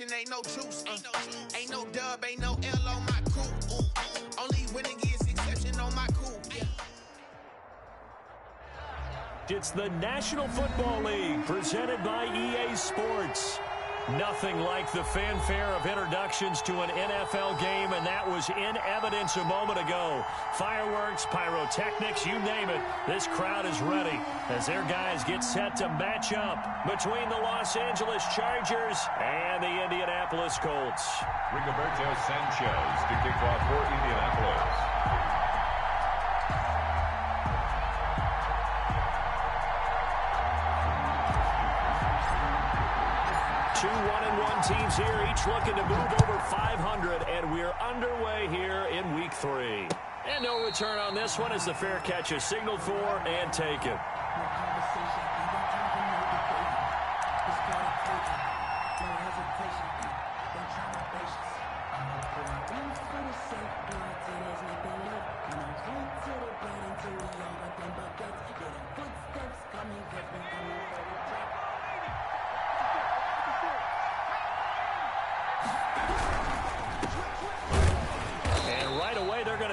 exception, ain't no truce. Ain't no dub, ain't no L on my crew. Only winning is exception on my crew. It's the National Football League presented by EA Sports. Nothing like the fanfare of introductions to an NFL game, and that was in evidence a moment ago. Fireworks, pyrotechnics, you name it. This crowd is ready as their guys get set to match up between the Los Angeles Chargers and the Indianapolis Colts. Rigoberto Sanchez to kick off for Indianapolis. 2 1-1 teams here, each looking to move over 500, and we're underway here in Week 3. And no return on this one as the fair catch is signaled for and taken.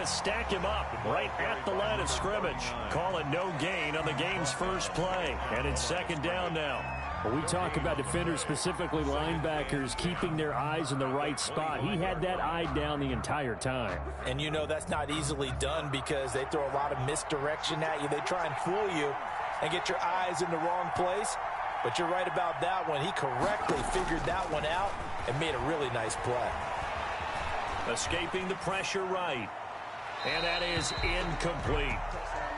Stack him up right at the line of scrimmage. Call it no gain on the game's first play. And it's second down now. Well, we talk about defenders, specifically linebackers, keeping their eyes in the right spot. He had that eye down the entire time. And you know that's not easily done because they throw a lot of misdirection at you. They try and fool you and get your eyes in the wrong place. But you're right about that one. He correctly figured that one out and made a really nice play. Escaping the pressure right. And that is incomplete.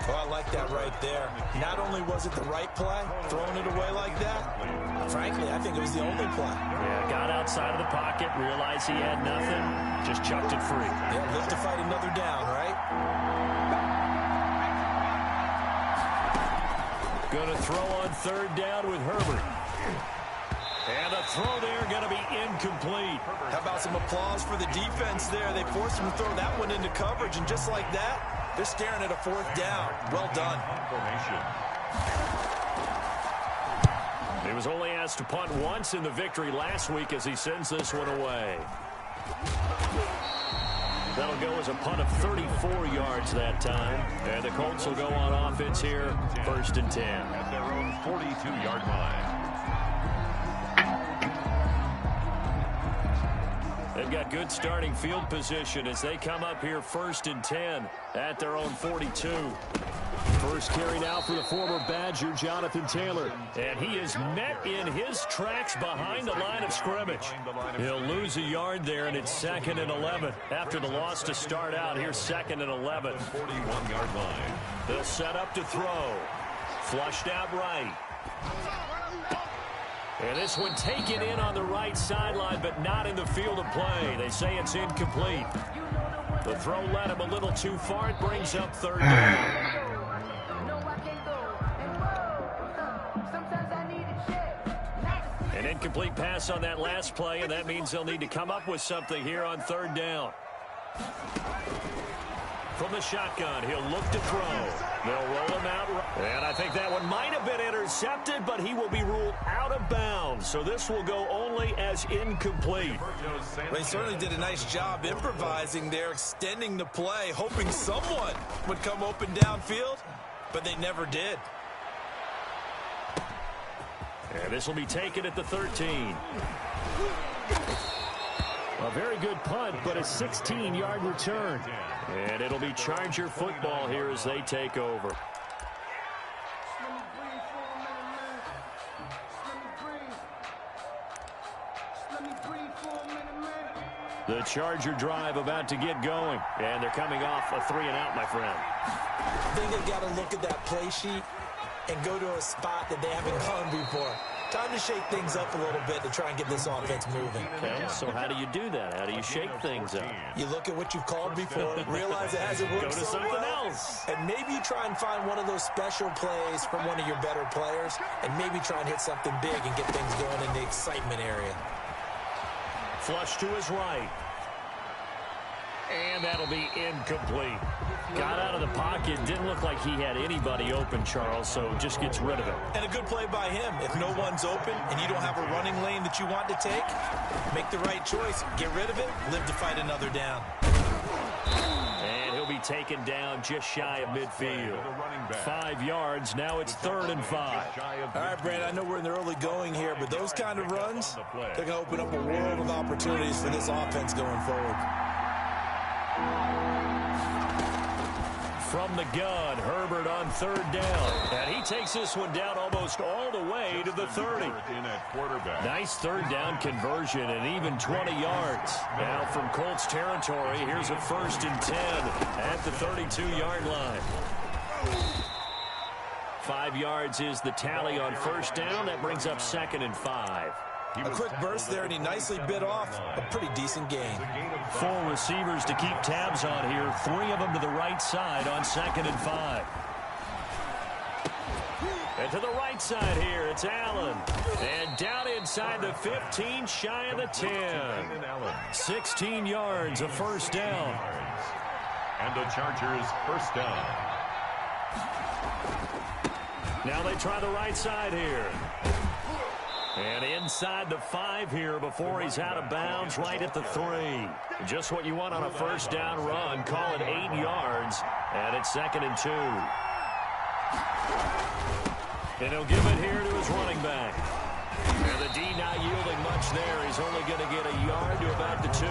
Oh, I like that right there. Not only was it the right play, throwing it away like that, frankly, I think it was the only play. Yeah, got outside of the pocket, realized he had nothing, just chucked it free. Yeah, live to fight another down, right? Gonna throw on third down with Herbert. And the throw there going to be incomplete. How about some applause for the defense there? They forced him to throw that one into coverage, and just like that, they're staring at a fourth down. Well done. He was only asked to punt once in the victory last week as he sends this one away. That'll go as a punt of 34 yards that time. And the Colts will go on offense here, 1st and 10. At their own 42-yard line. They've got good starting field position as they come up here 1st and 10 at their own 42. First carry now for the former Badger, Jonathan Taylor. And he is met in his tracks behind the line of scrimmage. He'll lose a yard there, and it's 2nd and 11. After the loss to start out, here's 2nd and 11. 41-yard line. They'll set up to throw. Flushed out right. And this one taken in on the right sideline, but not in the field of play. They say it's incomplete. The throw led him a little too far. It brings up 3rd down. An incomplete pass on that last play, and that means they'll need to come up with something here on 3rd down. From the shotgun, he'll look to throw. They'll roll him out. And I think that one might have been intercepted, but he will be ruled out of bounds. So this will go only as incomplete. They certainly did a nice job improvising there, extending the play, hoping someone would come open downfield, but they never did. And this will be taken at the 13. A very good punt, but a 16-yard return. And it'll be Charger football here as they take over. The Charger drive about to get going. And they're coming off a 3-and-out, my friend. I think they've got to look at that play sheet and go to a spot that they haven't gone before. Time to shake things up a little bit to try and get this offense moving. Okay, so how do you do that? How do you shake things up? You look at what you've called before, realize it hasn't worked Go to so something well, else. and maybe you try and find one of those special plays from one of your better players, and maybe try and hit something big and get things going in the excitement area. Flush to his right. And that'll be incomplete. Got out of the pocket. Didn't look like he had anybody open, Charles, so just gets rid of it. And a good play by him. If no one's open and you don't have a running lane that you want to take, make the right choice. Get rid of it. Live to fight another down. And he'll be taken down just shy of midfield. 5 yards. Now it's 3rd and 5. All right, Brad, I know we're in the early going here, but those kind of runs, they're going to open up a world of opportunities for this offense going forward. From the gun, Herbert on 3rd down. And he takes this one down almost all the way to the 30. Nice 3rd down conversion and even 20 yards. Now from Colts territory, here's a 1st and 10 at the 32-yard line. 5 yards is the tally on 1st down. That brings up 2nd and 5. A quick burst there, and he nicely bit off a pretty decent gain. 4 receivers to keep tabs on here. 3 of them to the right side on 2nd and 5. And to the right side here, it's Allen. And down inside the 15, shy of the 10. 16 yards, a 1st down. And the Chargers 1st down. Now they try the right side here. And inside the 5 here before he's out of bounds, right at the 3. Just what you want on a 1st down run. Call it 8 yards, and it's 2nd and 2. And he'll give it here to his running back. And the D not yielding much there. He's only going to get a yard to about the 2.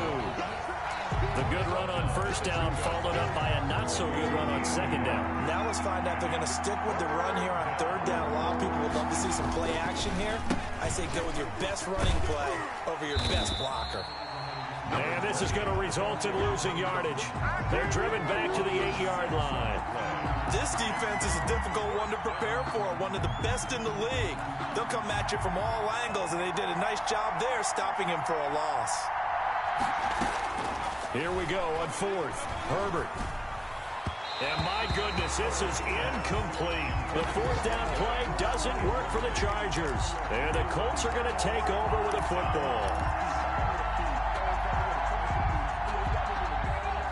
The good run on 1st down followed up by a not-so-good run on 2nd down. Now let's find out if they're going to stick with the run here on 3rd down. A lot of people would love to see some play action here. I say go with your best running play over your best blocker. And this is going to result in losing yardage. They're driven back to the 8-yard line. This defense is a difficult one to prepare for, one of the best in the league. They'll come at you from all angles, and they did a nice job there stopping him for a loss. Here we go on 4th. Herbert. And my goodness, this is incomplete. The 4th down play doesn't work for the Chargers. And the Colts are going to take over with a football.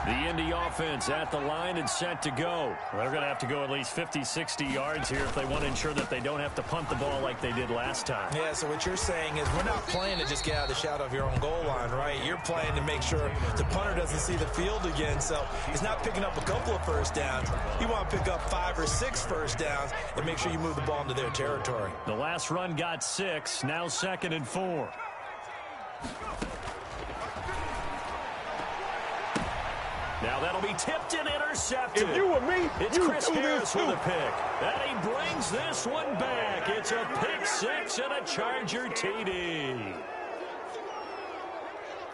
The Indy offense at the line and set to go. They're going to have to go at least 50, 60 yards here if they want to ensure that they don't have to punt the ball like they did last time. Yeah, so what you're saying is we're not playing to just get out of the shadow of your own goal line, right? You're playing to make sure the punter doesn't see the field again. So he's not picking up a couple of 1st downs. You want to pick up 5 or 6 1st downs and make sure you move the ball into their territory. The last run got 6. Now 2nd and 4. Now that'll be tipped and intercepted. If you were me, it's Chris Harris with a pick. And he brings this one back. It's a pick 6 and a Charger TD.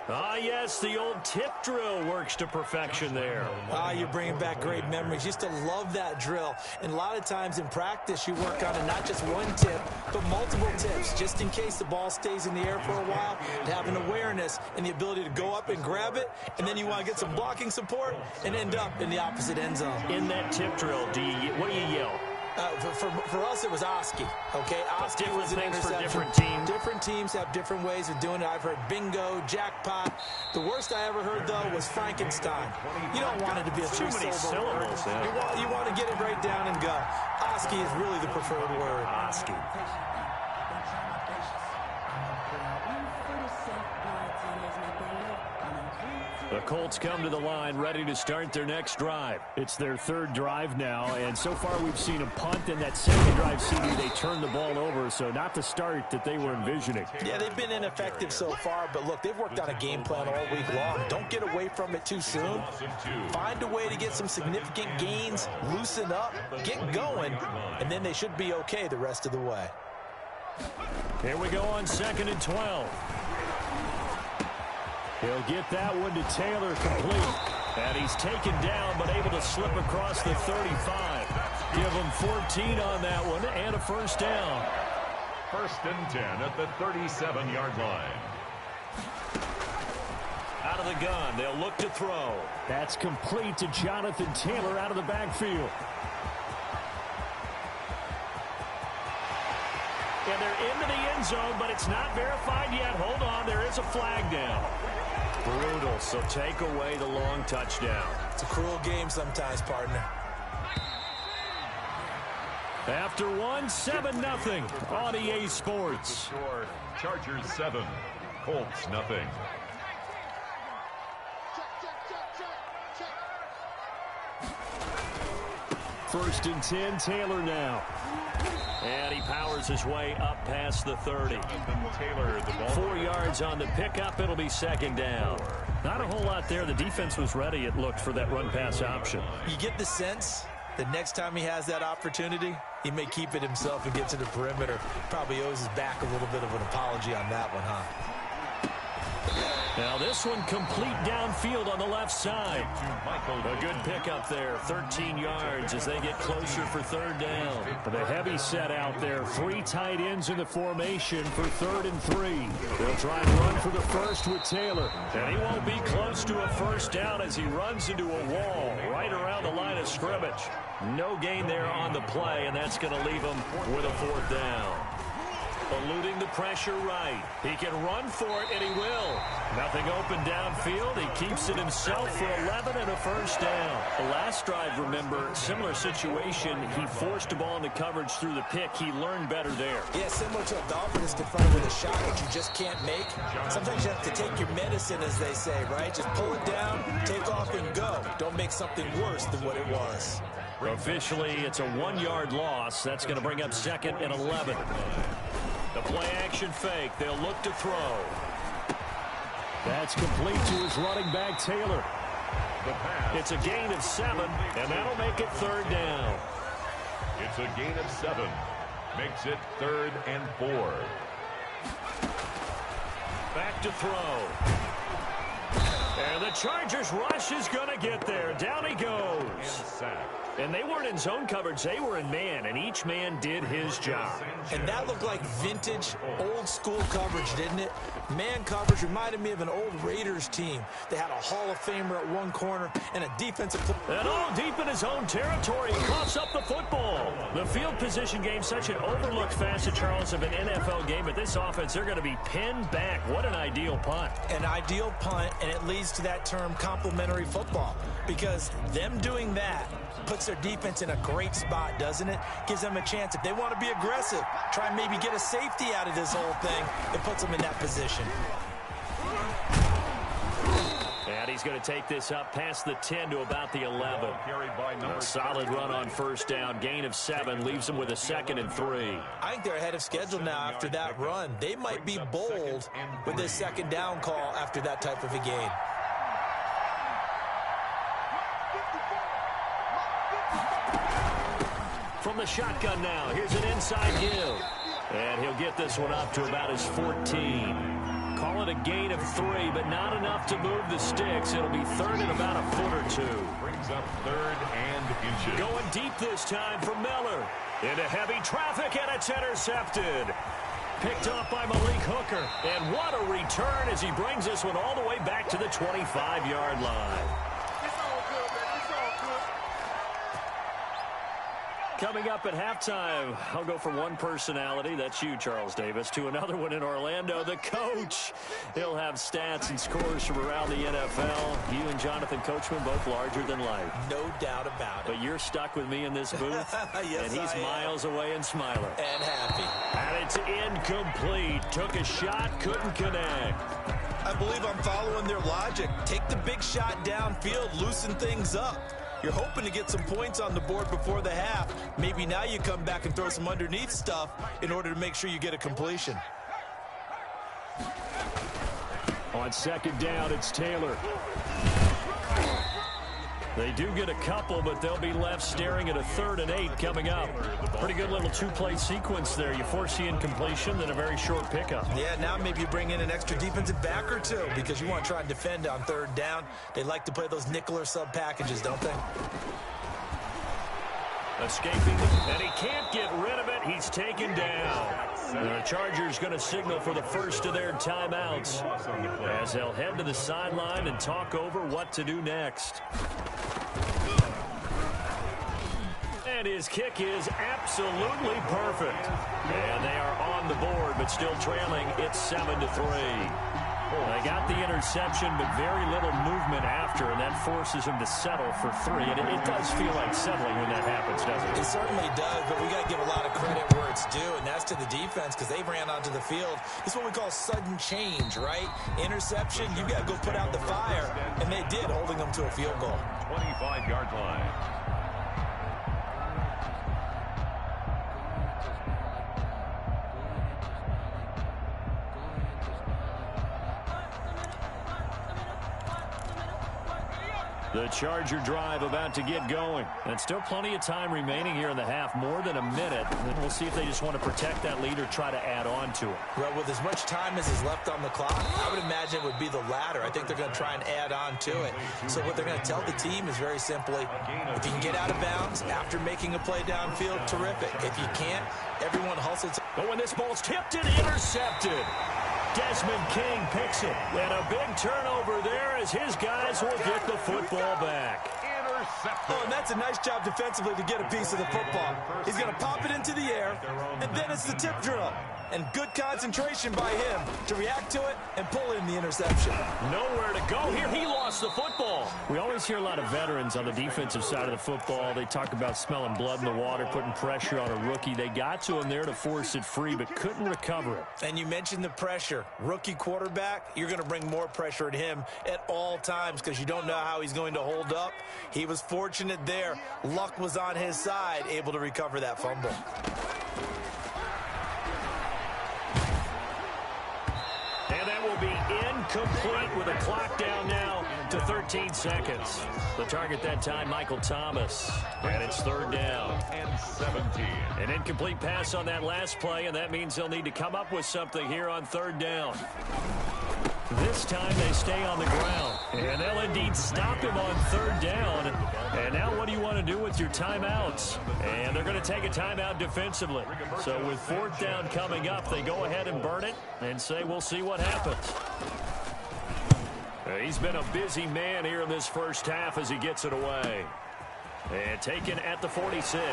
Ah, yes, the old tip drill works to perfection there. Ah, you're bringing back great memories. Used to love that drill. And a lot of times in practice, you work on it, not just one tip, but multiple tips, just in case the ball stays in the air for a while, to have an awareness and the ability to go up and grab it, and then you want to get some blocking support and end up in the opposite end zone. In that tip drill, what do you yell? For us, it was Oski. Okay, Oski was an interception. For different teams. Different teams have different ways of doing it. I've heard bingo, jackpot. The worst I ever heard, though, was Frankenstein. You don't want it to be a too many syllables. Yeah. You want to get it right down and go. Oski is really the preferred word. Oski. The Colts come to the line ready to start their next drive. It's their 3rd drive now, and so far we've seen a punt, and that 2nd drive, CD, they turned the ball over, so not the start that they were envisioning. Yeah, they've been ineffective so far, but look, they've worked on a game plan all week long. Don't get away from it too soon. Find a way to get some significant gains, loosen up, get going, and then they should be okay the rest of the way. Here we go on 2nd and 12. He'll get that one to Taylor complete. And he's taken down, but able to slip across the 35. Give him 14 on that one and a 1st down. 1st and 10 at the 37-yard line. Out of the gun, they'll look to throw. That's complete to Jonathan Taylor out of the backfield. And they're into the end zone, but it's not verified yet. Hold on, there is a flag down. Brutal, so take away the long touchdown. It's a cruel game sometimes, partner. After one, 7-0 on EA Sports. Score, Chargers 7, Colts nothing. First and 10, Taylor now. And he powers his way up past the 30. Taylor, the ball. 4 yards on the pickup. It'll be second down. Not a whole lot there. The defense was ready, it looked, for that run-pass option. You get the sense that next time he has that opportunity, he may keep it himself and get to the perimeter. Probably owes his back a little bit of an apology on that one, huh? Now this one complete downfield on the left side. A good pickup there, 13 yards as they get closer for third down. The heavy set out there, 3 tight ends in the formation for 3rd and 3. They'll try and run for the first with Taylor. And he won't be close to a first down as he runs into a wall right around the line of scrimmage. No gain there on the play, and that's going to leave him with a 4th down. Eluding the pressure right. He can run for it, and he will. Nothing open downfield. He keeps it himself for 11 and a first down. The last drive, remember, similar situation. He forced a ball into coverage through the pick. He learned better there. Yeah, similar to a Dolphin is confronted with a shot that you just can't make. Sometimes you have to take your medicine, as they say, right? Just pull it down, take off, and go. Don't make something worse than what it was. Officially, it's a 1-yard loss. That's going to bring up 2nd and 11. The play-action fake. They'll look to throw. That's complete to his running back, Taylor. It's a gain of 7, and that'll make it 3rd down. It's a gain of 7. Makes it 3rd and 4. Back to throw. And the Chargers rush is going to get there. Down he goes. And they weren't in zone coverage. They were in man, and each man did his job. And that looked like vintage, old-school coverage, didn't it? Man coverage reminded me of an old Raiders team. They had a Hall of Famer at one corner and a defensive... And all deep in his own territory, he coughs up the football. The field position game, such an overlooked facet, Charles, of an NFL game. But this offense, they're going to be pinned back. What an ideal punt. An ideal punt, and it leads to that term complementary football. Because them doing that puts their defense in a great spot, doesn't it? Gives them a chance. If they want to be aggressive, try and maybe get a safety out of this whole thing, it puts them in that position. And he's going to take this up past the 10 to about the 11. A solid run on first down. Gain of 7 leaves them with a 2nd and 3. I think they're ahead of schedule now after that run. They might be bold with this 2nd down call after that type of a gain. From the shotgun now, here's an inside give. And he'll get this one up to about his 14. Call it a gain of 3, but not enough to move the sticks. It'll be 3rd and about a foot or 2. Brings up 3rd and inches. Going deep this time for Miller. Into heavy traffic, and it's intercepted. Picked off by Malik Hooker. And what a return as he brings this one all the way back to the 25-yard line. Coming up at halftime, I'll go from one personality, that's you, Charles Davis, to another one in Orlando, the coach. He'll have stats and scores from around the NFL. You and Jonathan Coachman, both larger than life. No doubt about it. But you're stuck with me in this booth, yes, and he's miles away and smiling. And happy. And it's incomplete. Took a shot, couldn't connect. I believe I'm following their logic. Take the big shot downfield, loosen things up. You're hoping to get some points on the board before the half. Maybe now you come back and throw some underneath stuff in order to make sure you get a completion. On 2nd down, it's Taylor. They do get a couple, but they'll be left staring at a 3rd and 8 coming up. Pretty good little 2-play sequence there. You force the incompletion, then a very short pickup. Yeah, now maybe you bring in an extra defensive back or 2 because you want to try and defend on 3rd down. They like to play those nickel or sub packages, don't they? Escaping, and he can't get rid of it. He's taken down. The Chargers going to signal for the first of their timeouts as they'll head to the sideline and talk over what to do next. And his kick is absolutely perfect. And they are on the board, but still trailing. It's 7-3. They got the interception, but very little movement after, and that forces him to settle for 3. And it does feel like settling when that happens, doesn't it? It certainly does, but we got to give a lot of credit where it's due, and that's to the defense because they ran onto the field. It's what we call sudden change, right? Interception, you got to go put out the fire, and they did, holding them to a field goal. 25-yard line. The Charger drive about to get going. And still plenty of time remaining here in the half, more than a minute. And we'll see if they just want to protect that lead or try to add on to it. Well, with as much time as is left on the clock, I would imagine it would be the latter. I think they're going to try and add on to it. So what they're going to tell the team is very simply, if you can get out of bounds after making a play downfield, terrific. If you can't, everyone hustles. But when this ball's tipped and intercepted, Desmond King picks it. And a big turnover there as his guys will get the football back. Oh, and that's a nice job defensively to get a piece of the football. He's going to pop it into the air, and then it's the tip drill. And good concentration by him to react to it and pull in the interception. Nowhere to go here. He lost the football. We always hear a lot of veterans on the defensive side of the football. They talk about smelling blood in the water, putting pressure on a rookie. They got to him there to force it free, but couldn't recover it. And you mentioned the pressure. Rookie quarterback, you're going to bring more pressure at him at all times because you don't know how he's going to hold up. He was fortunate there. Luck was on his side, able to recover that fumble. And that will be incomplete with a clock down now to 13 seconds. The target that time, Michael Thomas. And it's 3rd down. And 17. An incomplete pass on that last play, and that means they'll need to come up with something here on 3rd down. This time they stay on the ground, and they'll indeed stop him on 3rd down. And now what do you want to do with your timeouts? And they're going to take a timeout defensively. So with 4th down coming up, they go ahead and burn it and say we'll see what happens. He's been a busy man here in this first half as he gets it away. And taken at the 46.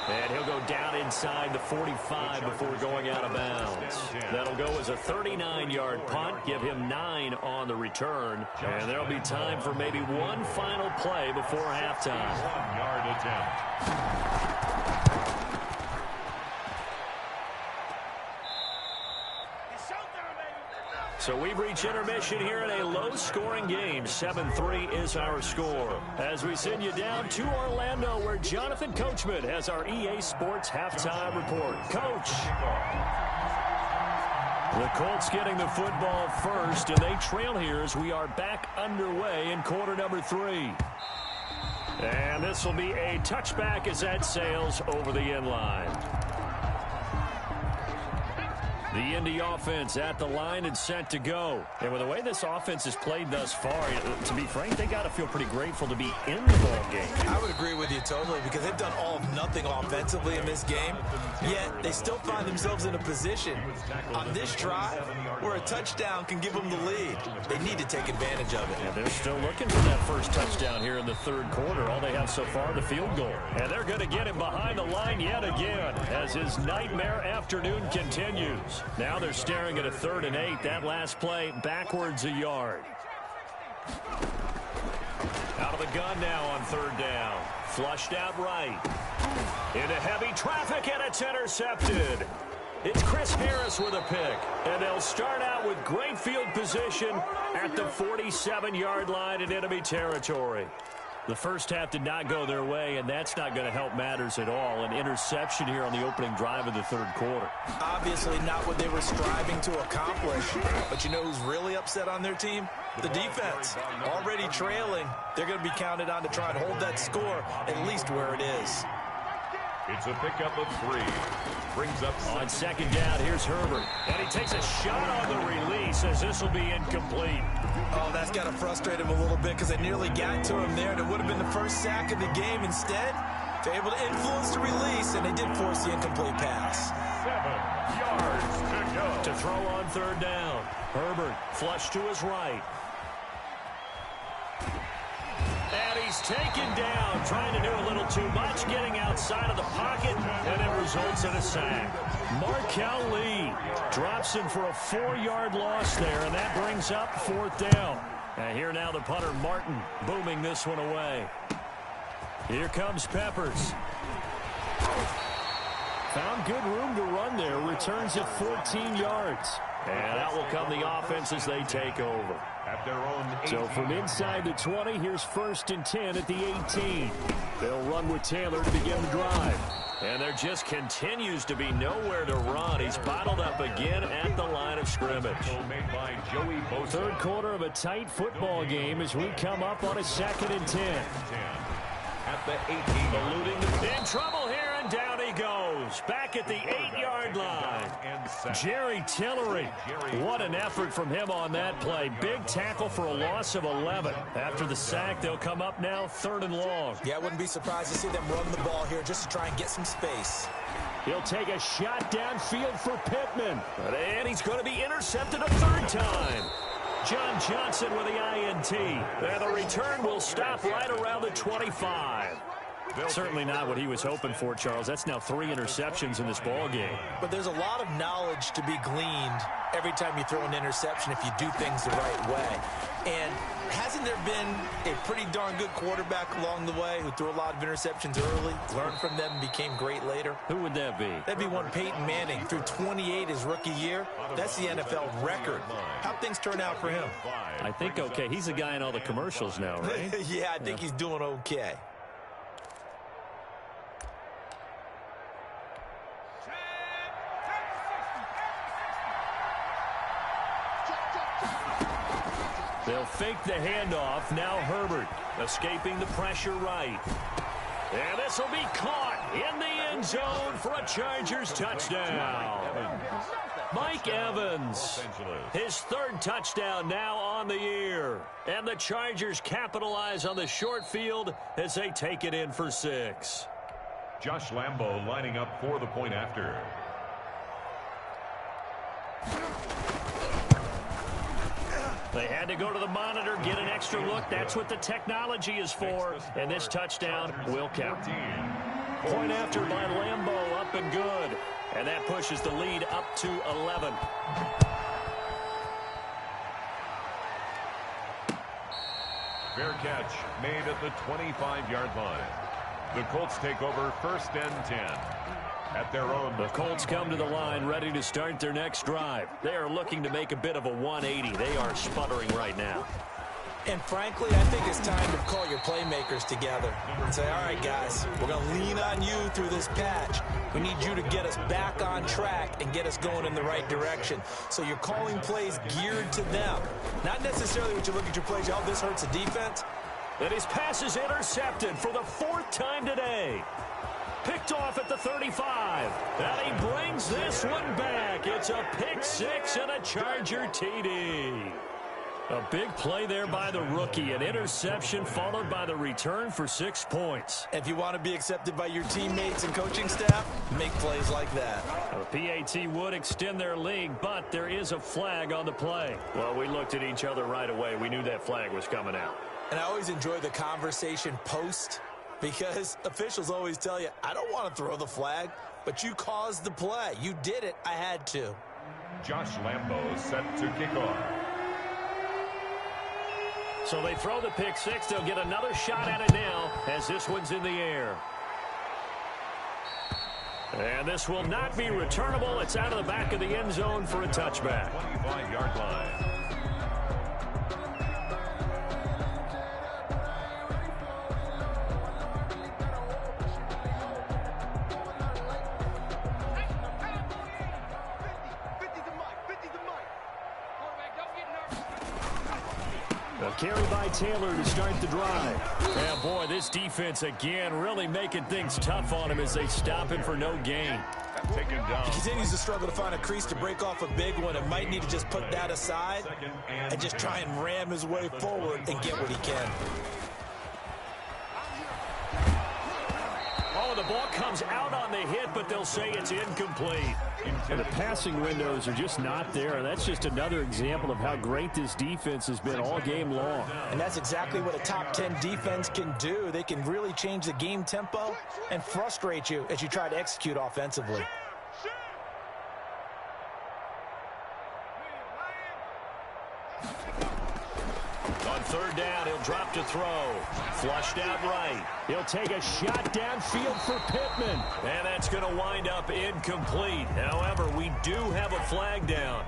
And he'll go down inside the 45 before going out of bounds. That'll go as a 39-yard punt, give him 9 on the return. And there'll be time for maybe one final play before halftime. 1-yard attempt. So we've reached intermission here in a low-scoring game. 7-3 is our score. As we send you down to Orlando, where Jonathan Coachman has our EA Sports halftime report. Coach. The Colts getting the football first, and they trail here as we are back underway in quarter number 3. And this will be a touchback as that sails over the end line. The Indy offense at the line and set to go. And with the way this offense has played thus far, to be frank, they got to feel pretty grateful to be in the ball game. I would agree with you totally because they've done all of nothing offensively in this game, yet they still find themselves in a position on this drive where a touchdown can give them the lead. They need to take advantage of it. And they're still looking for that first touchdown here in the 3rd quarter. All they have so far, the field goal. And they're going to get him behind the line yet again as his nightmare afternoon continues. Now they're staring at a 3rd and 8. That last play backwards a yard. Out of the gun now on 3rd down. Flushed out right. Into heavy traffic, and it's intercepted. It's Chris Harris with a pick. And they'll start out with great field position at the 47-yard line in enemy territory. The first half did not go their way, and that's not going to help matters at all. An interception here on the opening drive of the 3rd quarter. Obviously not what they were striving to accomplish. But you know who's really upset on their team? The defense. Already trailing. They're going to be counted on to try and hold that score at least where it is. It's a pickup of 3. Brings up on 2nd down, here's Herbert. And he takes a shot on the release as this will be incomplete. Oh, that's got to frustrate him a little bit because they nearly got to him there. And it would have been the first sack of the game. Instead, they're able to influence the release, and they did force the incomplete pass. 7 yards to go. To throw on 3rd down. Herbert flushed to his right. And he he's taken down, trying to do a little too much, getting outside of the pocket, and it results in a sack. Markel Lee drops him for a 4-yard loss there, and that brings up 4th down. And here now the punter, Martin, booming this one away. Here comes Peppers. Found good room to run there. Returns it 14 yards. And out will come the offense as they take over. At their own 18. So from inside the 20, here's 1st and 10 at the 18. They'll run with Taylor to begin the drive. And there just continues to be nowhere to run. He's bottled up again at the line of scrimmage. Third quarter of a tight football game as we come up on a 2nd and 10. At the 18. Eluding in trouble here, and down he goes. Back at the 8-yard line. Jerry Tillery. What an effort from him on that play. Big tackle for a loss of 11. After the sack, they'll come up now 3rd and long. Yeah, I wouldn't be surprised to see them run the ball here just to try and get some space. He'll take a shot downfield for Pittman. And he's going to be intercepted a 3rd time. John Johnson with the INT. And the return will stop right around the 25. Certainly not what he was hoping for, Charles. That's now 3 interceptions in this ball game. But there's a lot of knowledge to be gleaned every time you throw an interception if you do things the right way. And hasn't there been a pretty darn good quarterback along the way who threw a lot of interceptions early, learned from them, and became great later? Who would that be? That'd be one Peyton Manning. Threw 28 his rookie year. That's the NFL record. How'd things turn out for him? I think okay. He's a guy in all the commercials now, right? Yeah, I think he's doing okay. They'll fake the handoff. Now Herbert escaping the pressure right. And this will be caught in the end zone for a Chargers touchdown. Mike Evans, his 3rd touchdown now on the year. And the Chargers capitalize on the short field as they take it in for 6. Josh Lambo lining up for the point after. They had to go to the monitor, get an extra look. That's what the technology is for. And this touchdown will count. Point after by Lambo, up and good. And that pushes the lead up to 11. Fair catch made at the 25-yard line. The Colts take over 1st and 10. At their own. The Colts come to the line ready to start their next drive. They are looking to make a bit of a 180. They are sputtering right now. And frankly, I think it's time to call your playmakers together and say, all right, guys, we're going to lean on you through this patch. We need you to get us back on track and get us going in the right direction. So you're calling plays geared to them. Not necessarily when you look at your plays, oh, this hurts the defense. And his pass is intercepted for the 4th time today. Picked off at the 35. And he brings this one back. It's a pick 6 and a Charger TD. A big play there by the rookie. An interception followed by the return for 6 points. If you want to be accepted by your teammates and coaching staff, make plays like that. The PAT would extend their lead, but there is a flag on the play. Well, we looked at each other right away. We knew that flag was coming out. And I always enjoy the conversation post, because officials always tell you, I don't want to throw the flag, but you caused the play. You did it. I had to. Josh Lambo set to kick off. So they throw the pick 6. They'll get another shot at it now as this one's in the air. And this will not be returnable. It's out of the back of the end zone for a touchback. 25-yard line. A carry by Taylor to start the drive. Yeah, boy, this defense again really making things tough on him as they stop him for no gain. Taken down. He continues to struggle to find a crease to break off a big one and might need to just put that aside and just try and ram his way forward and get what he can. Oh, throw. The ball comes out on the hit, but they'll say it's incomplete. And the passing windows are just not there. That's just another example of how great this defense has been all game long. And that's exactly what a top 10 defense can do. They can really change the game tempo and frustrate you as you try to execute offensively. On third down, he'll drop to throw. Flushed out right. He'll take a shot downfield for Pittman. And that's going to wind up incomplete. However, we do have a flag down.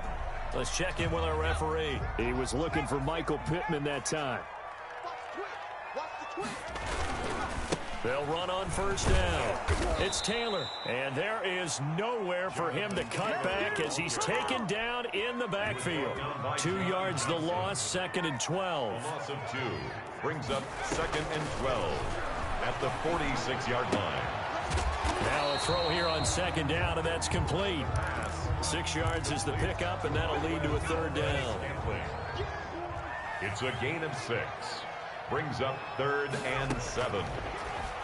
Let's check in with our referee. He was looking for Michael Pittman that time. They'll run on first down. It's Taylor. And there is nowhere for him to cut back as he's taken down in the backfield. 2 yards the loss, 2nd and 12. Loss of 2 brings up 2nd and 12 at the 46-yard line. Now a throw here on 2nd down, and that's complete. 6 yards is the pickup, and that'll lead to a 3rd down. It's a gain of 6. Brings up 3rd and 7.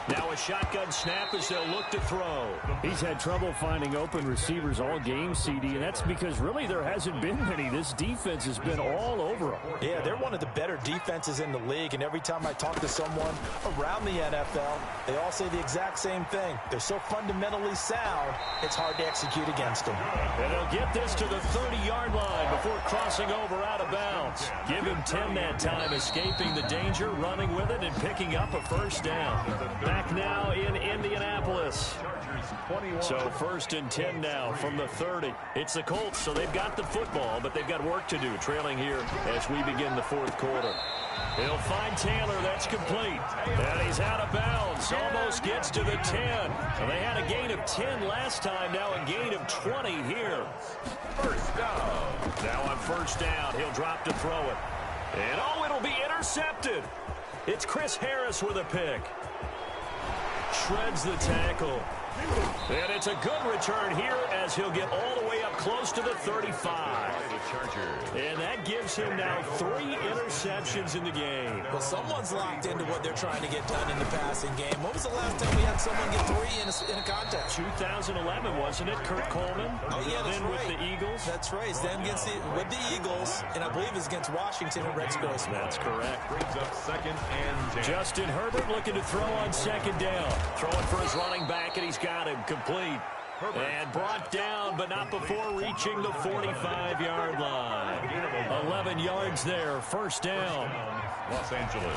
Now a shotgun snap as they'll look to throw. He's had trouble finding open receivers all game, CD, and that's because really there hasn't been many. This defense has been all over them. Yeah, they're one of the better defenses in the league, and every time I talk to someone around the NFL, they all say the exact same thing. They're so fundamentally sound, it's hard to execute against them. And they'll get this to the 30-yard line before crossing over out of bounds. Give him 10 that time, escaping the danger, running with it, and picking up a 1st down. Back now in Indianapolis. So 1st and 10 now from the 30. It's the Colts, so they've got the football, but they've got work to do, trailing here as we begin the 4th quarter. He'll find Taylor. That's complete. And he's out of bounds. Almost gets to the 10. So they had a gain of 10 last time. Now a gain of 20 here. 1st down. Now on 1st down, he'll drop to throw it. And oh, it'll be intercepted. It's Chris Harris with a pick. Shreds the tackle. And it's a good return here as he'll get all the way up close to the 35. And that gives him now 3 interceptions in the game. Well, someone's locked into what they're trying to get done in the passing game. When was the last time we had someone get 3 in a contest? 2011, wasn't it? Kurt Coleman. Oh, yeah, that's then right. With the Eagles. That's right. Then with the Eagles, and I believe it's against Washington and Rex Grossman. That's correct. Brings up 2nd and 10. Justin Herbert looking to throw on 2nd down. Throwing for his running back, and he's got him complete. And brought down, but not before reaching the 45-yard line. 11 yards there, 1st down. Los Angeles.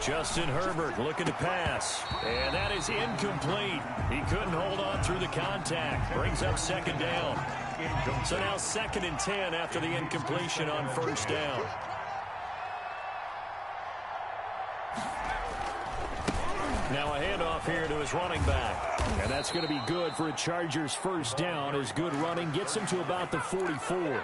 Justin Herbert looking to pass. And that is incomplete. He couldn't hold on through the contact. Brings up 2nd down. So now 2nd and 10 after the incompletion on 1st down. Now a handoff here to his running back. And that's going to be good for a Chargers 1st down as good running gets him to about the 44.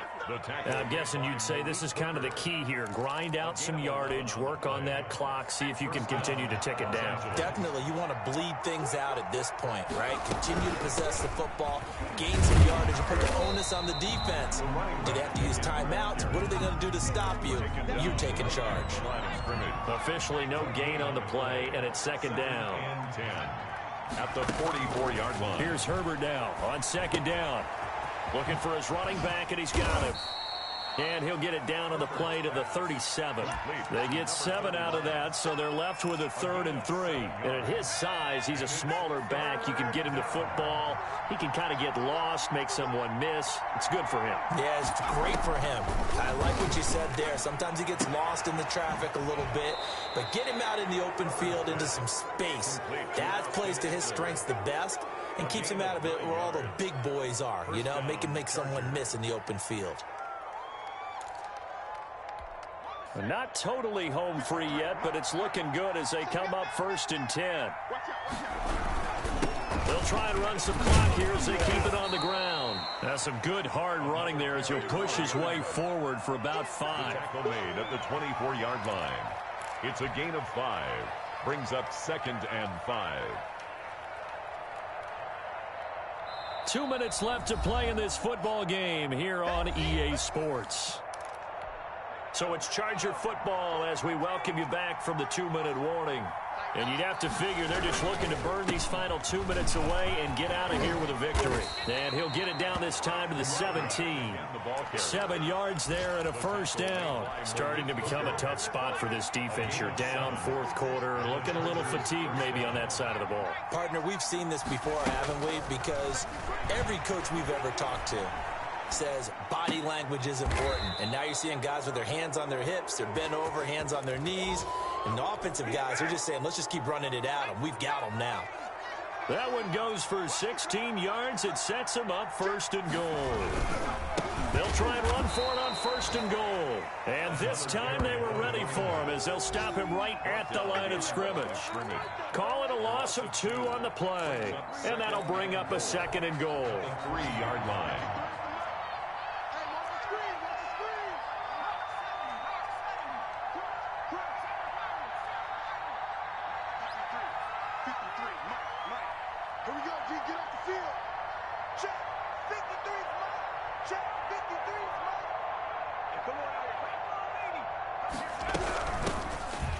I'm guessing you'd say this is kind of the key here. Grind out some yardage, work on that clock, see if you can continue to tick it down. Definitely, you want to bleed things out at this point, right? Continue to possess the football, gain some yardage, and put the onus on the defense. Do they have to use timeouts? What are they going to do to stop you? You taking charge. Officially no gain on the play, and it's 2nd down. At the 44-yard line. Here's Herbert now on 2nd down. Looking for his running back, and he's got him. And he'll get it down on the play to the 37. They get 7 out of that, so they're left with a 3rd and 3. And at his size, he's a smaller back. You can get him the football. He can kind of get lost, make someone miss. It's good for him. Yeah, it's great for him. I like what you said there. Sometimes he gets lost in the traffic a little bit, but get him out in the open field into some space. That plays to his strengths the best and keeps him out of it where all the big boys are, you know, make someone miss in the open field. Not totally home free yet, but it's looking good as they come up 1st and 10. They'll try and run some clock here as they keep it on the ground. That's some good hard running there as he'll push his way forward for about 5. Tackle made at the 24-yard line. It's a gain of 5. Brings up 2nd and 5. 2 minutes left to play in this football game here on EA Sports. So it's Charger football as we welcome you back from the 2-minute warning. And you'd have to figure they're just looking to burn these final 2 minutes away and get out of here with a victory. And he'll get it down this time to the 17. 7 yards there and a first down. Starting to become a tough spot for this defense. You're down fourth quarter, looking a little fatigued maybe on that side of the ball. Partner, we've seen this before, haven't we? Because every coach we've ever talked to says body language is important. And now you're seeing guys with their hands on their hips, they're bent over, hands on their knees. And the offensive guys, they're just saying, let's just keep running it at them. We've got them now. That one goes for 16 yards. It sets them up first and goal. They'll try and run for it on first and goal. And this time they were ready for him as they'll stop him right at the line of scrimmage. Call it a loss of 2 on the play. And that'll bring up a second and goal. 3-yard line.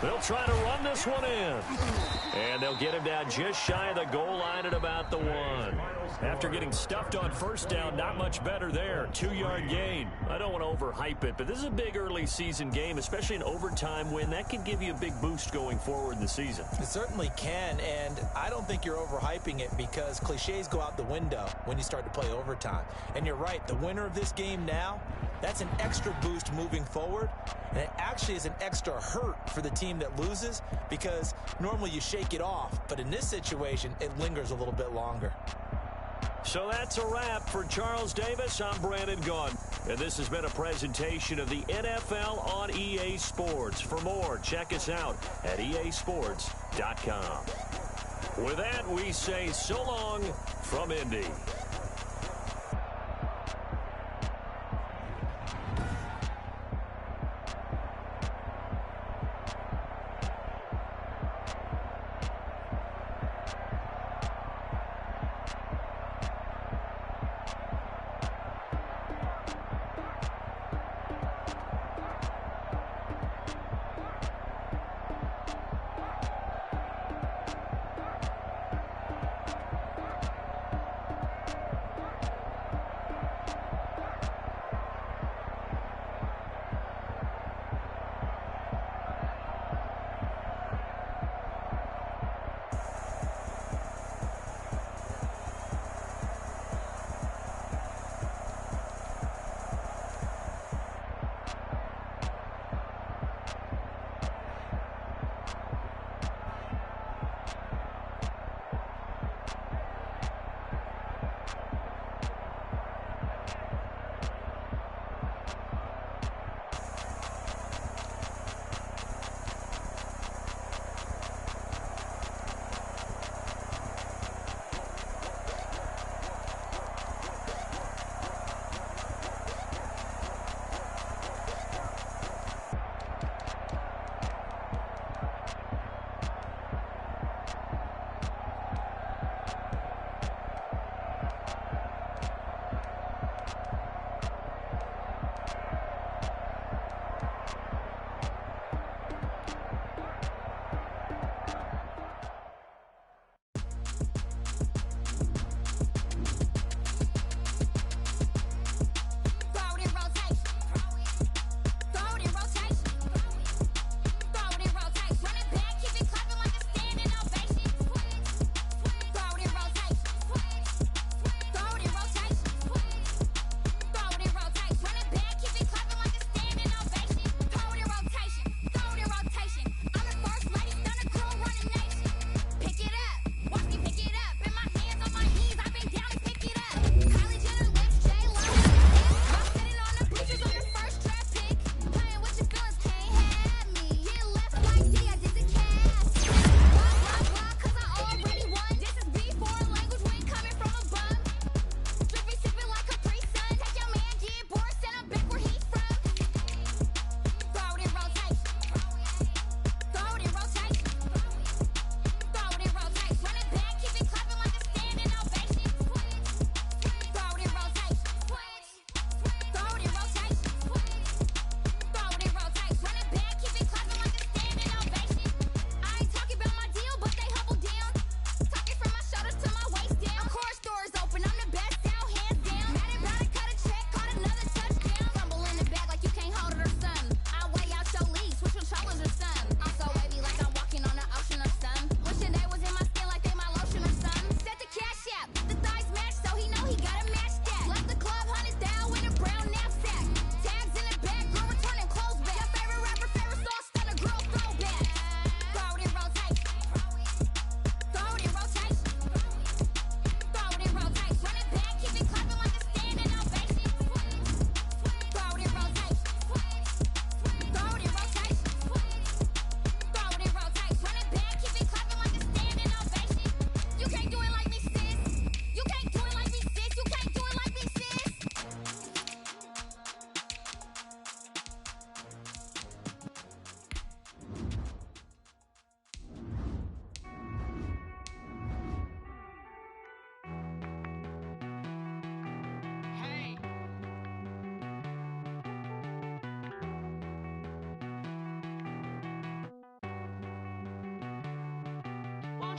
They'll try to run this one in. And they'll get him down just shy of the goal line at about the 1. After getting stuffed on first down, not much better there. 2-yard gain. I don't want to overhype it, but this is a big early season game, especially an overtime win. That can give you a big boost going forward in the season. It certainly can, and I don't think you're overhyping it because cliches go out the window when you start to play overtime. And you're right, the winner of this game now, that's an extra boost moving forward, and it actually is an extra hurt for the team that loses because normally you shake it off, but in this situation, it lingers a little bit longer. So that's a wrap for Charles Davis. I'm Brandon Gotw, and this has been a presentation of the NFL on EA Sports. For more, check us out at easports.com. With that, we say so long from Indy.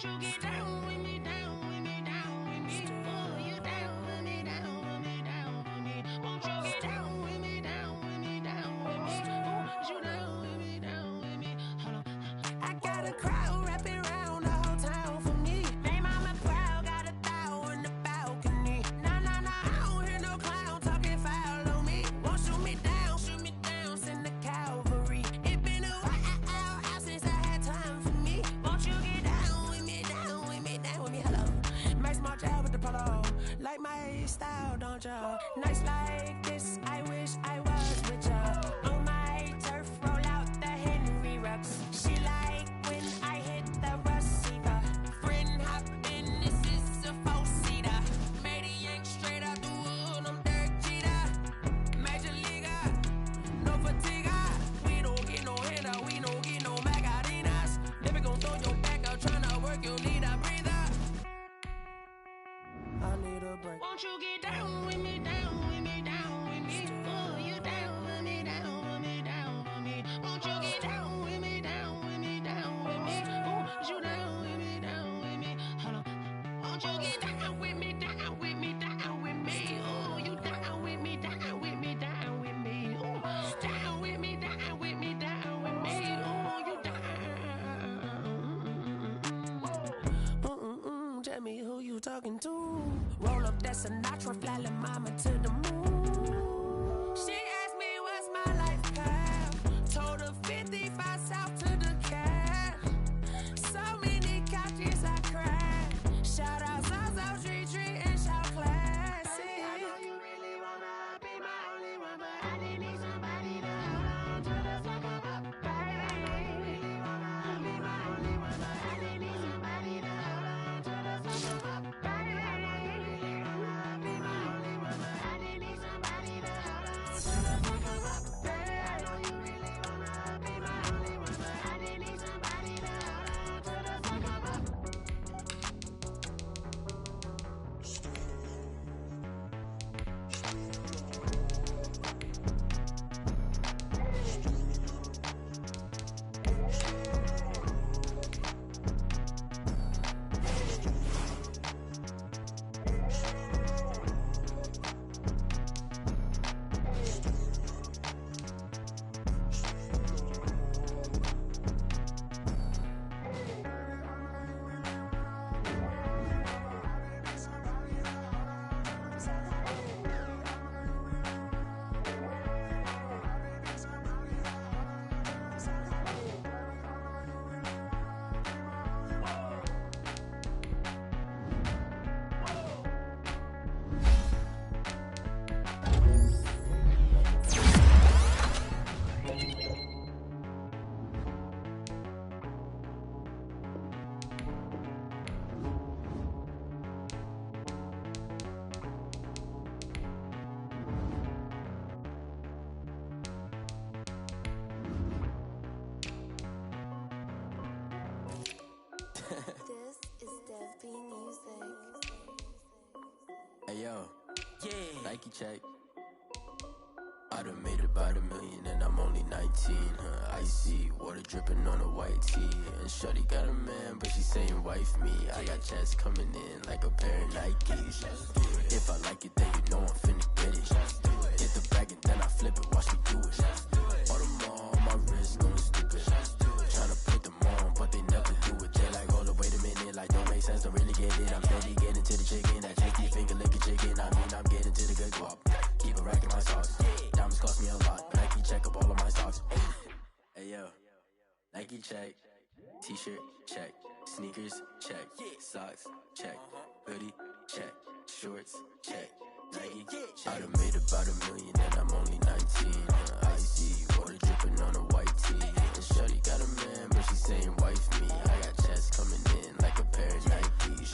Won't you get down with me, down with me, down with me? Oh, you down with me, down with me, down with me? Won't you get down with me, down with me, down with me? Oh, you down with me, down with me? Hold on. I got a crowd wrapping around the whole town for me. They mama proud, got a thou in the balcony. Nah, nah, nah, I don't hear no clown talking foul on me. Won't shoot me down, send the cavalry. It been a while since I had time for me. Won't you get down with me, down with me, down with me? Hello. Max March out with the polo. Like my style, don't ya? Nights like this, I wish I was with ya. On my turf, roll out the Henry Rux. She like when I hit the receiver. Friend hop in, this is a four-seater. Made a yank straight out the wood, I'm Derek Jeter. Major leaguer, no fatigue. We don't get no handout, we don't get no magarinas. Never gon' throw your back out, tryna work, you need a breather. I need a break. Won't you get down with me, down with me, down with me? Oh, you down with me, down with me, down with me? Won't you get down with me, down with me, down with me? Oh, you down with me, down with me? Hold on. Won't you get down with me, down with me, down with me? Oh, you down with me, down with me, down with me? Oh, down with me, down with me, down with me? Oh, you down. Tell me who you talking to. Roll up that Sinatra, fly la mama to the moon. She asked me what's my life path. Told her 55 south to the cat. So many couches I cried. Shout out South Street and shout classic. I know you really wanna be my only one, but I didn't need somebody to hold on to the fuck up, baby. I know you really wanna be my only one, but I didn't need somebody to hold on to the fuck up, baby. I know you really wanna be my only one, but I didn't need somebody to hold on to the fuck up, baby. I know you really wanna be my only one, but I didn't need somebody to hold on to the fuck up. This is Dev B Music. Hey yo, yeah, Nike check. I done made about $1 million and I'm only 19. Icy water dripping on a white tee. And shorty got a man, but she saying wife me. I got checks coming in like a pair of Nikes. If I like it, then you know I'm finna get it. Get the bag and then I flip it, watch me do it. All them on my wrist going stupid. Tryna put them on, but they never do it. They like, hold up, wait a minute, like don't make sense, don't really get it. I'm steady getting to the chicken, that tasty finger licking chicken. I mean, I'm getting to the good guap. Keep a rack in my sauce. Diamonds cost me a lot, but Nike check up all of my stocks. Hey yo, Nike check, t-shirt check, sneakers check, socks check, hoodie check, shorts check, Nike check. I done made about $1 million and I'm only 19. Icy water dripping on a white tee. And shorty got a man, but she saying wife me. I got checks coming in like a pair of Nikes.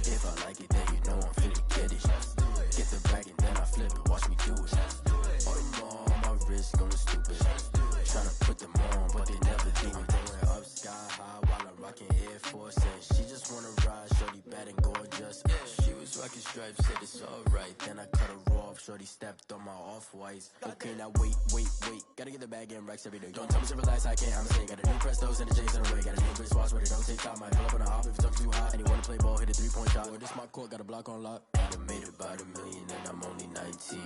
If I like it, then you know I'm finna get it. Get the bag and then I flip it, watch me do it. All them on my wrist going stupid. Tryna put them on, but they never do it. Going up sky high while I'm rocking Air Force. And she just wanna ride, shorty bad and gorgeous. She was rocking stripes, said it's alright. Then I cut her off, shorty stepped on my off-whites. Okay, now wait. Gotta get the bag and racks every day. Don't tell me to relax, I can't, I'm saying. Got a new Prestos and a J's in the way. Got a new Chris Watch where they don't take time. Might pull up on a hop if it's up too hot. And you wanna play ball, hit a 3-point shot. Or this my court, got a block on lock. I done made it by the million and I'm only 19.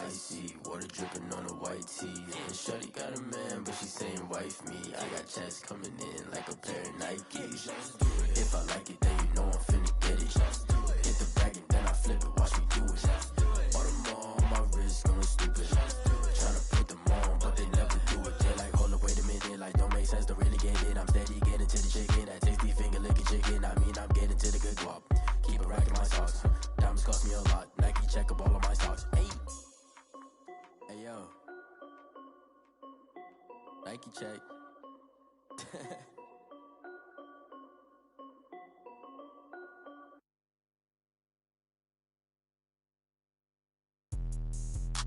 Icy, water dripping on a white tee. And shorty got a man, but she saying wife me. I got checks coming in like a pair of Nikes. If I like it, then you know I'm finna get it. Hit the bag and then I flip it, watch me do it. All them on my wrist going stupid. Tryna put them on, but they never do it. They're like, hold up, wait a minute, like don't make sense, don't really get it. I'm steady getting to the chicken, that tasty finger licking chicken. I mean, I'm getting to the good guap. Keep a rack in my socks. Diamonds cost me a lot. Nike check up all of my stocks. Hey yo, Nike check.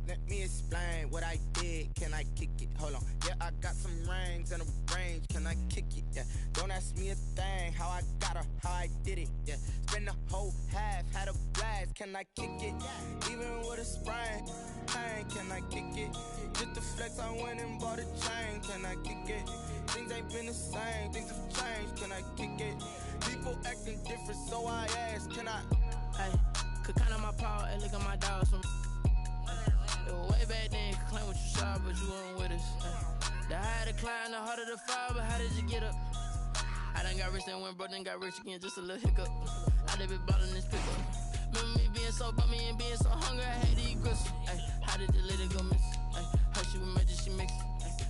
Let me explain what I did. Can I kick it? Hold on. Yeah, I got some rings and a range. Can I kick it? Yeah. Don't ask me a thing. How I got her, how I did it. Yeah. Spend the whole half, had a blast. Can I kick it? Even with a sprain. Pain, can I kick it? Just the flex, I went and bought a chain. Can I kick it? Things ain't been the same. Things have changed. Can I kick it? People acting different, so I ask. Can I? Hey, could count on my power and look at my dogs from. Way back then, you could claim what you saw, but you weren't with us. The higher the climb, the harder the fall, but how did you get up? I done got rich, then went broke, then got rich again, just a little hiccup. I done been ballin' this pickup. Remember me being so bummy and being so hungry, I had to eat gristle. Ay, how did the lady go miss? Ay, her she was magic, she mixed.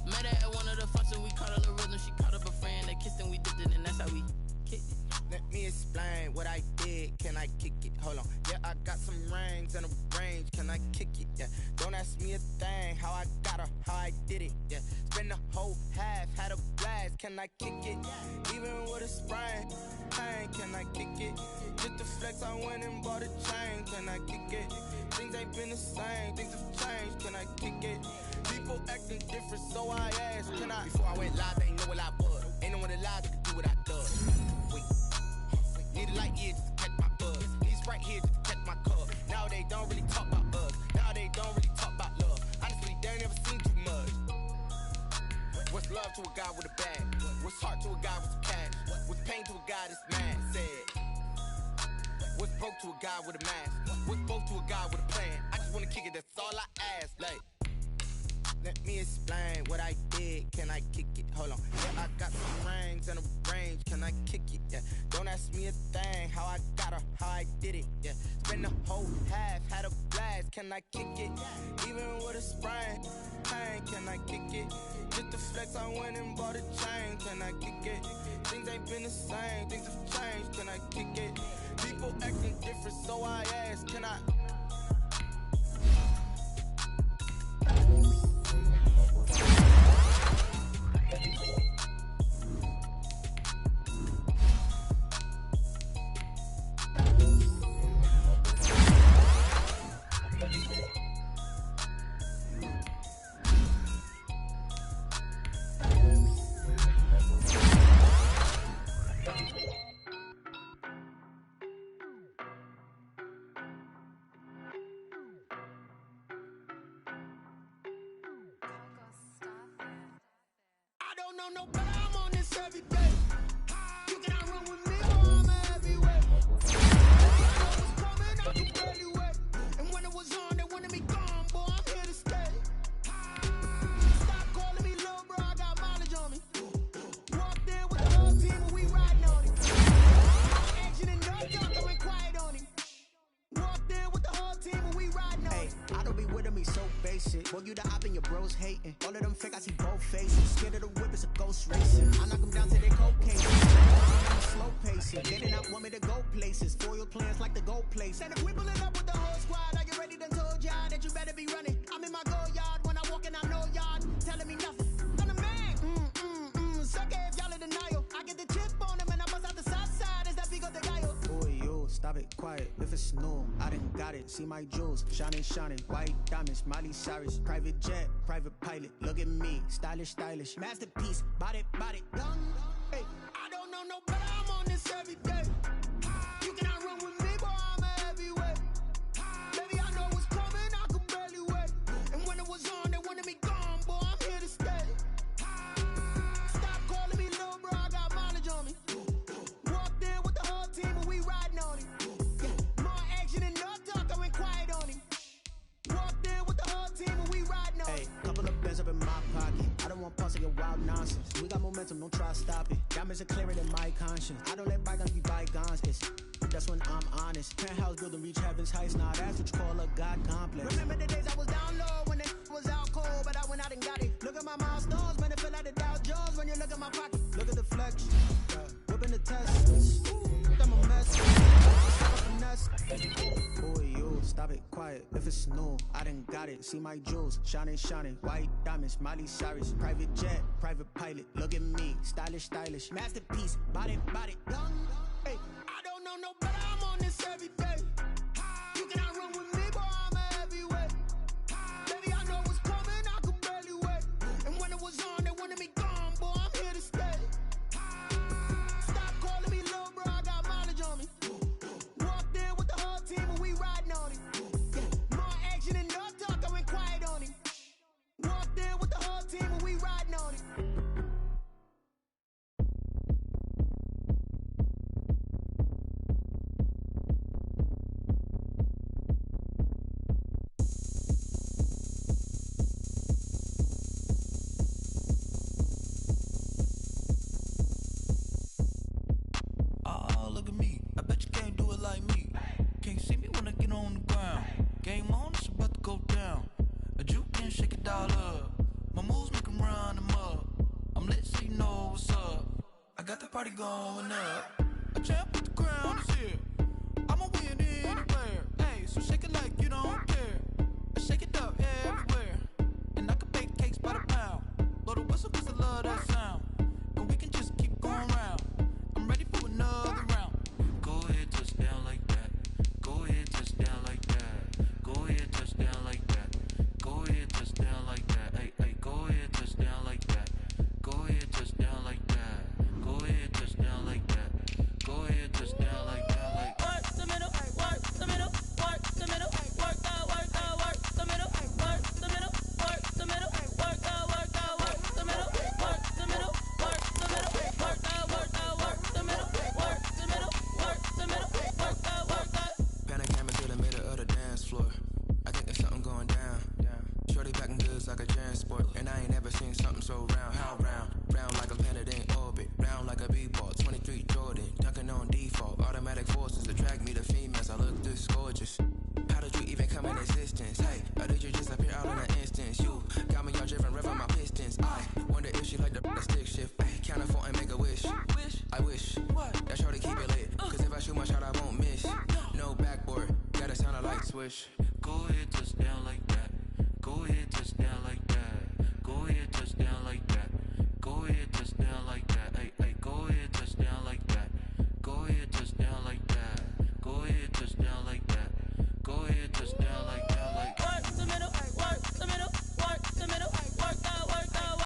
Met her at one of the functions, we caught a little rhythm, she caught up a friend, they kissed and we dipped it, and that's how we kicked it. Let me explain what I did. Can I kick it? Hold on. Yeah, I got some rings and a range. Can I kick it? Yeah. Don't ask me a thing. How I got her, how I did it. Yeah. Spend the whole half, had a blast. Can I kick it? Even with a sprain. Pain, can I kick it? Just the flex, I went and bought a chain. Can I kick it? Things ain't been the same. Things have changed. Can I kick it? People acting different, so I asked. Can I? Before I went live, they ain't know what I was. Ain't no one alive that could do what I does. Wait. Need a light year just to catch my buzz. These right here just to catch my cup. Now they don't really talk about us. Now they don't really talk about love. Honestly, they ain't never seen too much. What's love to a guy with a bag? What's heart to a guy with some cash? What's pain to a guy that's mad? Said. What's broke to a guy with a mask? What's both to a guy with a plan? I just wanna kick it, that's all I ask. Like, let me explain what I did. Can I kick it? Hold on. Yeah, I got some rings and a range. Can I kick it? Yeah. Don't ask me a thing. How I got her, how I did it. Yeah. Spend the whole half, had a blast. Can I kick it? Even with a sprain. Pain, can I kick it? Just the flex, I went and bought a chain. Can I kick it? Things ain't been the same. Things have changed. Can I kick it? People acting different, so I ask. Can I? No, but I'm on this every day. You cannot run with me, or I'm everywhere. I know what's coming, I can barely wait. And when it was on, they wanted me gone, boy, I'm here to stay. Stop calling me little bro, I got mileage on me. Walked in with the whole team and we riding on him. Action and no talk, I went quiet on him. Walked in with the whole team and we riding on him. I don't be with me so basic. Boy, you the op and your bros hating. All of them fake, I see both faces. Scared of the whip, it's a ghost racing. I knock them down to their cocaine. Slow pacing. They did not want me to go places. Foil plans like the go place. And if we pulling up with the whole squad, are you ready? Done told y'all that you better be running. I'm in my go yard. When I walk in, I know y'all telling me nothing. I'm the man. Suck it if y'all in denial. I get the chip on them and I bust out the south side. Is that Pico de Gallo? Boy, yo, stop it, quiet. If it's new, I done got it. See my jewels, shining, shining. White diamonds, Miley Cyrus. Private jet, private pilot. Look at me, stylish, stylish. Masterpiece, body, done. Hey, I don't know no better. I'm on this every day. You cannot run with me, boy, I'm a heavyweight. Baby, I know what's coming. I could momentum, don't try to stop it. Diamonds are clearer than my conscience. I don't let bygones be bygones. That's when I'm honest. Penthouse building, reach heaven's heights. Nah, that's what you call a God complex. Remember the days I was down low when it was out cold, but I went out and got it. Look at my milestones, man, it feel like the Dow Jones when you look at my pocket. Look at the flex, whipping the test. I'm a mess. Boy, you stop it, quiet. If it's new, I done got it. See my jewels, shining, white diamonds, Miley Cyrus, private jet, private pilot. Look at me, stylish, masterpiece, body, young. Hey, I don't know no better. I'm on this every day. You cannot run with me, boy. I'm a heavyweight. Baby, I know what's coming. I could barely wait. And when it was on, they wanted me gone, boy. I'm here to stay. Stop calling me little bro. I got mileage on me. Walked in with the whole team and we riding on it. More action and no talk. I went quiet on it. Walked in with the whole team and we riding on it. Party going up. A champ with the crown is here. I'ma win anywhere. Hey, so shake it like you don't care. I shake it up everywhere. And I can bake cakes by the pound. Blow the whistle cause I love that sound. And we can just keep going round. I'm ready for another round. Go ahead, touch down like that. Go ahead, touch down like that. Go ahead, touch down like that. Go ahead, touch down like that. Hey, hey, go ahead, touch down like that. Go ahead, touch down like that. Go ahead, touch down like that. Go ahead, touch down like that. Like work the middle, work the middle, work the middle, work out, work the middle, work the middle, work the middle, work out, work the middle, work the middle, work the middle, work out, work the middle, work the middle, work the middle, work out. Panic came into the middle of the dance floor. I think there's something going down. Shorty packing goods like a transport, and I ain't never seen something so round. How round? Round like a planet in orbit, round like a b-ball. 23 Jordan, dunking on default. Automatic forces attract me to females. I look this gorgeous. How did you even come in existence? Hey, or did you just appear out in an instance? You got me all driven, revving my pistons. I wonder if she like the stick shift. Ay, count a 4 and make a wish. I wish that shorty keep it lit. Cause if I shoot my shot, I won't miss. No backboard, gotta sound a light switch. Go ahead, touch down like that. Go ahead, touch down like that. Go ahead, touch down like